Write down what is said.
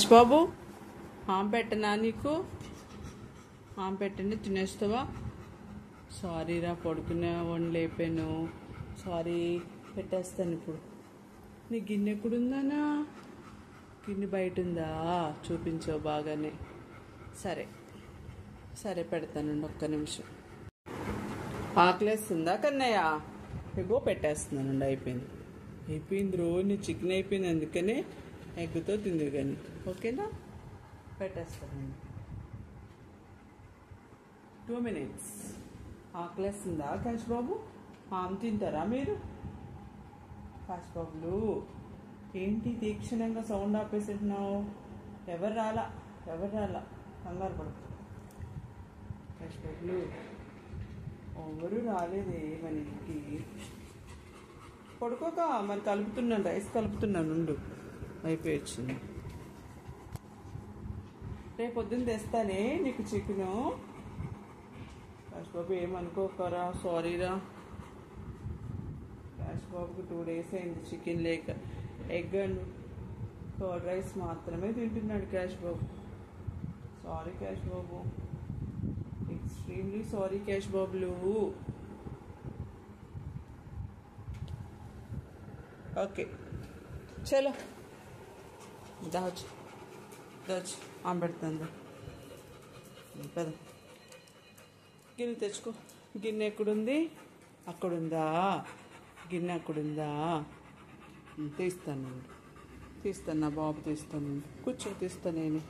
Cash బాబు పెట్టనా నీకు పెట్టండి తినేస్తావా? సారీరా పడుకునే వండి లేపాను, సారీ. పెట్టేస్తాను ఇప్పుడు. నీ గిన్నె ఎక్కడుందానా? గిన్నె బయట ఉందా? చూపించావు బాగానే. సరే సరే పెడతానండి, ఒక్క నిమిషం. ఆకలేస్తుందా కన్నయ్య? ఎగ్గో పెట్టేస్తున్నానండి. అయిపోయింది రోజు చికెన్ అయిపోయింది, అందుకనే ఎగ్గుతో తింది కానీ. ఓకేనా? పెట్టేస్తానండి. 2 minutes. ఆకలేస్తుందా క్యాష్ బాబు? తింటారా మీరు? క్యాష్ బాబులు ఏంటి తీక్షణంగా సౌండ్ ఆపేసేసినావు? ఎవరు రాలా కంగారు పడు. క్యాష్ బాబులు ఎవరు రాలేదే మన ఇంటికి. పడుకోక మరి కలుపుతున్నాను, రైస్ కలుపుతున్నాను, ఉండు. అయిపోయి వచ్చింది. రేపు పొద్దున్న తెస్తానే నీకు చికెను. క్యాష్ బాబు ఏమనుకోకరా, సారీరా. క్యాష్ బాబుకి 2 days అయింది చికెన్ లేక. ఎగ్ అండ్ కర్డ్ రైస్ మాత్రమే తింటున్నాడు క్యాష్ బాబు. సారీ క్యాష్ బాబు, ఎక్స్ట్రీమ్లీ సారీ క్యాష్ బాబులు. ఓకే చలో దాచు పెడుతుంది కదా. గిన్నె తెచ్చుకో. గిన్నె ఎక్కడుంది? అక్కడుందా? గిన్నె అక్కడుందా? తీస్తాను నా బాబు, తీస్తాను. కూర్చో, తీస్తాను నేను.